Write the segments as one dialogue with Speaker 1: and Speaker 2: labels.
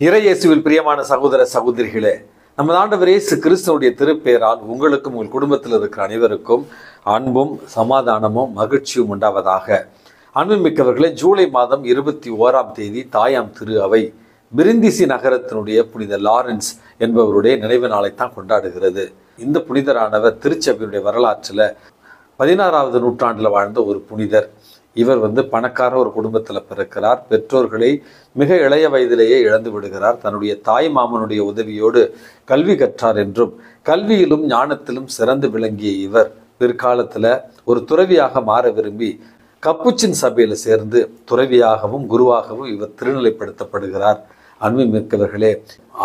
Speaker 1: இறையேசுவில் பிரியமான சகோதர சகோதரிகளே, நமது ஆண்டவர் இயேசு கிறிஸ்துவுடைய திருப்பெயரால் உங்களுக்கும் உங்கள் குடும்பத்தில் இருக்கிற அனைவருக்கும் அன்பும் சமாதானமும் மகிழ்ச்சியும் உண்டாவதாக. அன்புமிக்கவர்களே, ஜூலை மாதம் 21ஆம் தேதி தாயாம் திரு அவை பிரிந்திசி நகரத்தினுடைய புனித லாரன்ஸ் என்பவருடைய நினைவு நாளைத்தான் கொண்டாடுகிறது. இந்த புனிதரானவர் திருச்சபையுடைய வரலாற்றில் 16வது நூற்றாண்டில் வாழ்ந்த ஒரு புனிதர். இவர் பணக்கார ஒரு குடும்பத்தில் பிறக்கிறார். பெற்றோர்களை மிக இளைய வயதிலேயே இழந்து விடுகிறார். தன்னுடைய தாய் மாமனுடைய உதவியோடு கல்வி கற்றார் என்றும் கல்வியிலும் ஞானத்திலும் சிறந்து விளங்கிய இவர் பிற்காலத்தில் ஒரு துறவியாக மாற விரும்பி கப்புச்சின் சபையில் சேர்ந்து துறவியாகவும் குருவாகவும் இவர் திருநிலைப்படுத்தப்படுகிறார். அன்புமிக்கவர்களே,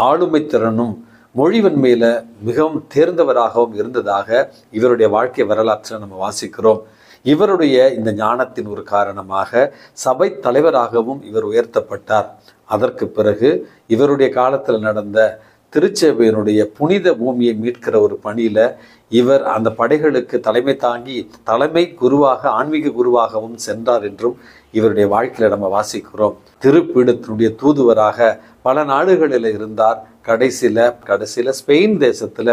Speaker 1: ஆளுமை திறனும் மொழிவன்மையில மிகவும் தேர்ந்தவராகவும் இருந்ததாக இவருடைய வாழ்க்கை வரலாற்றில் நம்ம வாசிக்கிறோம். இவருடைய இந்த ஞானத்தின் ஒரு காரணமாக சபை தலைவராகவும் இவர் உயர்த்தப்பட்டார். அதற்கு பிறகு இவருடைய காலத்தில் நடந்த திருச்சபையினுடைய புனித பூமியை மீட்கிற ஒரு பணியில இவர் அந்த படைகளுக்கு தலைமை தாங்கி தலைமை குருவாக ஆன்மீக குருவாகவும் சென்றார் என்றும் இவருடைய வாழ்க்கையில நம்ம வாசிக்கிறோம். திருப்பீடத்தினுடைய தூதுவராக பல நாடுகளில் இருந்தார். கடைசியில ஸ்பெயின் தேசத்துல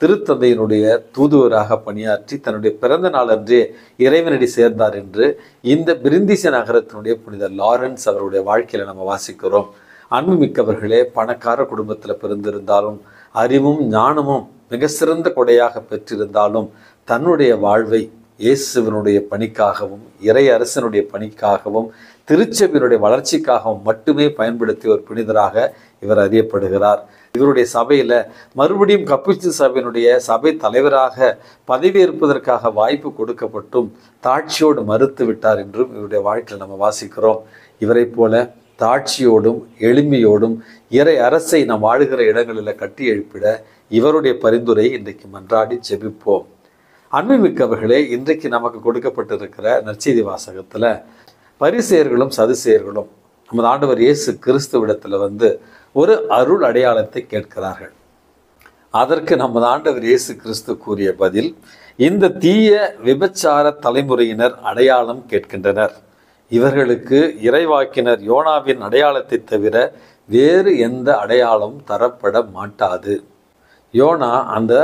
Speaker 1: திருத்தந்தையினுடைய தூதுவராக பணியாற்றி தன்னுடைய பிறந்த நாள் அன்றே இறைவனடி சேர்ந்தார் என்று இந்த பிரிந்திசி நகரத்தினுடைய புனித லாரன்ஸ் அவருடைய வாழ்க்கையில நம்ம வாசிக்கிறோம். அன்புமிக்கவர்களே, பணக்கார குடும்பத்தில் பிறந்திருந்தாலும் அறிவும் ஞானமும் மிக சிறந்த கொடையாக பெற்றிருந்தாலும் தன்னுடைய வாழ்வை இயேசுவினுடைய பணிக்காகவும் இறை அரசனுடைய பணிக்காகவும் திருச்சபையினுடைய வளர்ச்சிக்காகவும் மட்டுமே பயன்படுத்திய ஒரு புனிதராக இவர் அறியப்படுகிறார். இவருடைய சபையில மறுபடியும் கப்புச்சின் சபையினுடைய சபை தலைவராக பதவியேற்பதற்காக வாய்ப்பு கொடுக்கப்பட்டும் தாட்சியோடு மறுத்து விட்டார் என்றும் இவருடைய வாழ்க்கையில் நம்ம வாசிக்கிறோம். இவரை போல தாட்சியோடும் எளிமையோடும் இறை அரசை நாம் வாழுகிற இடங்களில் கட்டி எழுப்பிட இவருடைய பரிந்துரை இன்றைக்கு மன்றாடி ஜெபிப்போம். அன்புமிக்கவர்களே, இன்றைக்கு நமக்கு கொடுக்கப்பட்டிருக்கிற நற்செய்தி வாசகத்துல பரிசேயர்களும் சதுசேயர்களும் நமது ஆண்டவர் இயேசு கிறிஸ்துவிடத்துல ஒரு அருள் அடையாளத்தை கேட்கிறார்கள். அதற்கு நமது ஆண்டவர் இயேசு கிறிஸ்து கூறிய பதில், இந்த தீய விபச்சார தலைமுறையினர் அடையாளம் கேட்கின்றனர். இவர்களுக்கு இறைவாக்கினர் யோனாவின் அடையாளத்தை தவிர வேறு எந்த அடையாளமும் தரப்பட மாட்டாது. யோனா அந்த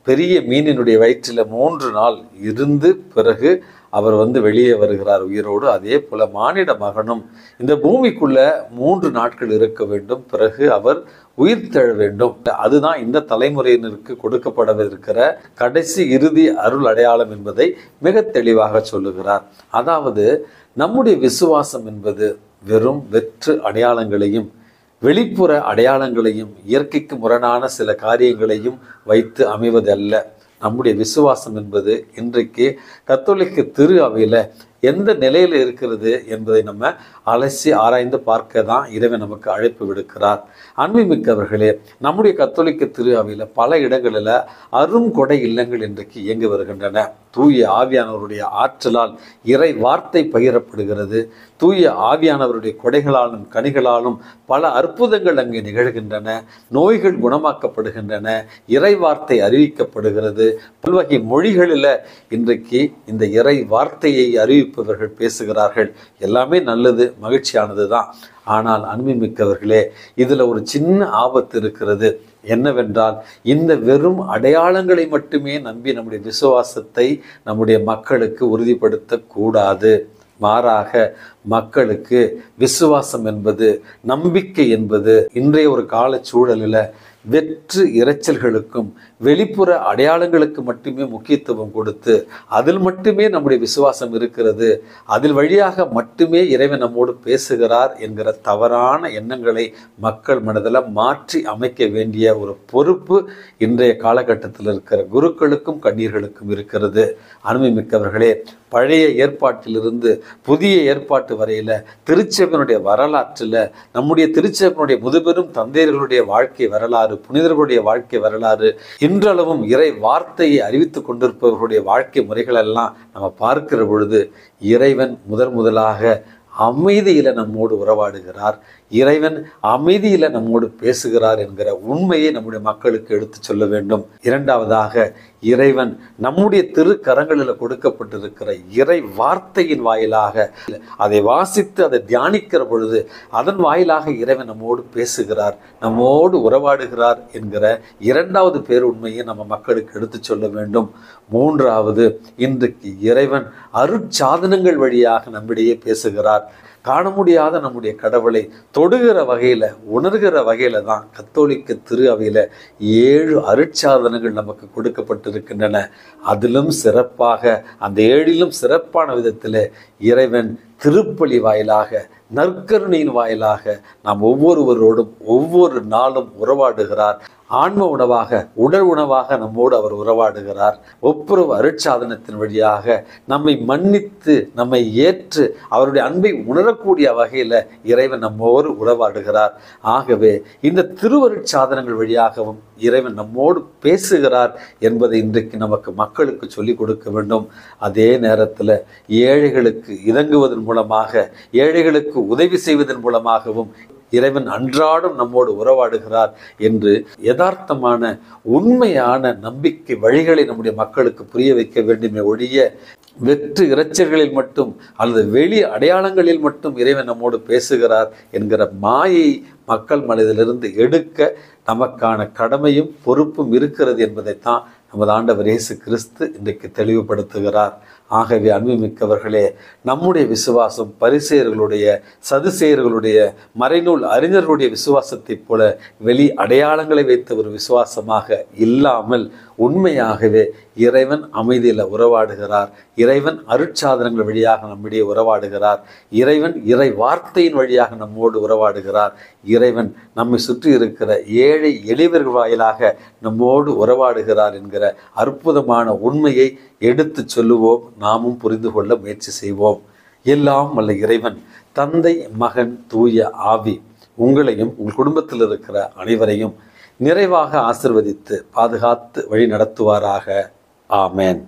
Speaker 1: பெரிய மீனினுடைய வயிற்றில் 3 நாள் இருந்து பிறகு அவர் வெளியே வருகிறார் உயிரோடு. அதே போல மானிட மகனும் இந்த பூமிக்குள்ள 3 நாட்கள் இருக்க வேண்டும், பிறகு அவர் உயிர் தெழ வேண்டும். அதுதான் இந்த தலைமுறையினருக்கு கொடுக்கப்படவிருக்கிற கடைசி இறுதி அருள் அடையாளம் என்பதை மிக தெளிவாக சொல்லுகிறார். அதாவது நம்முடைய விசுவாசம் என்பது வெறும் வெற்று அடையாளங்களையும் வெளிப்புற அடையாளங்களையும் இயற்கைக்கு முரணான சில காரியங்களையும் வைத்து அமைவதல்ல. நம்முடைய விசுவாசம் என்பது இன்றைக்கு கத்தோலிக்க திரு அவையில் எந்த நிலையில் இருக்கிறது என்பதை நம்ம அலசி ஆராய்ந்து பார்க்க தான் இறைவன் நமக்கு அழைப்பு விடுக்கிறார். அன்புமிக்கவர்களே, நம்முடைய கத்தோலிக்க திரு அவையில் பல இடங்களில் அருங்கொடை இல்லங்கள் இன்றைக்கு இயங்கி வருகின்றன. தூய ஆவியானவருடைய ஆற்றலால் இறை வார்த்தை பகிரப்படுகிறது. தூய ஆவியானவருடைய கொடைகளாலும் கனிகளாலும் பல அற்புதங்கள் அங்கே நிகழ்கின்றன. நோய்கள் குணமாக்கப்படுகின்றன. இறை வார்த்தை அறிவிக்கப்படுகிறது. பல்வகை மொழிகளில் இன்றைக்கு இந்த இறை வார்த்தையை அறிவிப்பவர்கள் பேசுகிறார்கள். எல்லாமே நல்லது, மகிழ்ச்சியானது தான். ஆனால் அன்புமிக்கவர்களே, இதுல ஒரு சின்ன ஆபத்து இருக்கிறது. என்னவென்றால், இந்த வெறும் அடையாளங்களை மட்டுமே நம்பி நம்முடைய விசுவாசத்தை நம்முடைய மக்களுக்கு உறுதிப்படுத்த கூடாது. மாறாக மக்களுக்கு விசுவாசம் என்பது, நம்பிக்கை என்பது இன்றைய ஒரு கால சூழலில் வெற்று இரைச்சல்களுக்கும் வெளிப்புற அடையாளங்களுக்கு மட்டுமே முக்கியத்துவம் கொடுத்து அதில் மட்டுமே நம்முடைய விசுவாசம் இருக்கிறது, அதில் வழியாக மட்டுமே இறைவன் நம்மோடு பேசுகிறார் என்கிற தவறான எண்ணங்களை மக்கள் மனதில் மாற்றி அமைக்க வேண்டிய ஒரு பொறுப்பு இன்றைய காலகட்டத்தில் இருக்கிற குருக்களுக்கும் கண்ணீர்களுக்கும் இருக்கிறது. அனுமதிமிக்கவர்களே, பழைய ஏற்பாட்டிலிருந்து புதிய ஏற்பாட்டு வரையில திருச்சபையினுடைய வரலாற்றில் நம்முடைய திருச்சபையினுடைய முதுபெரும் தந்தையர்களுடைய வாழ்க்கை வரலாறு, புனிதர்களுடைய வாழ்க்கை வரலாறு, இன்றளவும் இறை வார்த்தையை அறிவித்துக் கொண்டிருப்பவர்களுடைய வாழ்க்கை முறைகள் எல்லாம் நம்ம பார்க்கிற பொழுது இறைவன் முதலாக அமைதியில நம்மோடு உறவாடுகிறார், இறைவன் அமைதியில நம்மோடு பேசுகிறார் என்கிற உண்மையை நம்முடைய மக்களுக்கு எடுத்து சொல்ல வேண்டும். இரண்டாவதாக, இறைவன் நம்முடைய திருக்கரங்களில் கொடுக்கப்பட்டிருக்கிற இறை வார்த்தையின் வாயிலாக அதை வாசித்து அதை தியானிக்கிற பொழுது அதன் வாயிலாக இறைவன் நம்மோடு பேசுகிறார், நம்மோடு உறவாடுகிறார் என்கிற இரண்டாவது பேருண்மையை நம்ம மக்களுக்கு எடுத்து சொல்ல வேண்டும். மூன்றாவது, இன்றைக்கு இறைவன் அருட்சாதனங்கள் வழியாக நம்மிடையே பேசுகிறார். காண முடியாத நம்முடைய கடவுளை தொடுகிற வகையில, உணர்கிற வகையில தான் கத்தோலிக்க திரு அவையில 7 அருட்சாதனங்கள் நமக்கு கொடுக்கப்பட்டிருக்கின்றன. அதிலும் சிறப்பாக, அந்த 7லும் சிறப்பான விதத்தில் இறைவன் திருப்பலி வாயிலாக, நற்கருணையின் வாயிலாக நாம் ஒவ்வொருவரோடும் ஒவ்வொரு நாளும் உறவாடுகிறார். ஆன்ம உணவாக, உடல் உணவாக நம்மோடு அவர் உறவாடுகிறார். ஒப்புரவு அருட்சாதனத்தின் வழியாக நம்மை மன்னித்து, நம்மை ஏற்று அவருடைய அன்பை உணரக்கூடிய வகையில் இறைவன் நம்மோடு உறவாடுகிறார். ஆகவே இந்த திருவருட்சாதனங்கள் வழியாகவும் இறைவன் நம்மோடு பேசுகிறார் என்பதை இன்றைக்கு நமக்கு மக்களுக்கு சொல்லிக் கொடுக்க வேண்டும். அதே நேரத்தில் ஏழைகளுக்கு இறங்குவதன் மூலமாக, ஏழைகளுக்கு உதவி செய்வதன் மூலமாகவும் இறைவன் அன்றாடம் நம்மோடு உறவாடுகிறார் என்று யதார்த்தமான உண்மையான நம்பிக்கை வழிகளை நம்முடைய மக்களுக்கு புரிய வைக்க வேண்டுமே ஒழிய வெற்று இறைச்சல்களில் மட்டும் அல்லது வெளி அடையாளங்களில் மட்டும் இறைவன் நம்மோடு பேசுகிறார் என்கிற மாயை மக்கள் மனதிலிருந்து எடுக்க நமக்கான கடமையும் பொறுப்பும் இருக்கிறது என்பதைத்தான் நமது ஆண்டவர் இயேசு கிறிஸ்து இன்றைக்கு தெளிவுபடுத்துகிறார். ஆகவே அன்புமிக்கவர்களே, நம்முடைய விசுவாசம் பரிசேயர்களுடைய, சதுசேயர்களுடைய, மறைநூல் அறிஞர்களுடைய விசுவாசத்தைப் போல வெளி அடையாளங்களை வைத்த ஒரு விசுவாசமாக இல்லாமல் உண்மையாகவே இறைவன் அமைதியில் உறவாடுகிறார், இறைவன் அருட்சாதனங்கள் வழியாக நம்மிடையே உறவாடுகிறார், இறைவன் இறை வார்த்தையின் வழியாக நம்மோடு உறவாடுகிறார், இறைவன் நம்மை சுற்றி இருக்கிற ஏழை எளியவர்கள் வாயிலாக நம்மோடு உறவாடுகிறார் என்கிற அற்புதமான உண்மையை எடுத்து சொல்லுவோம். நாமும் புரிந்து கொள்ள முயற்சி செய்வோம். எல்லாம் வல்ல இறைவன், தந்தை, மகன், தூய ஆவி உங்களையும் உங்கள் குடும்பத்தில் இருக்கிற அனைவரையும் நிறைவாக ஆசிர்வதித்து பாதுகாத்து வழி நடத்துவாராக. ஆமேன்.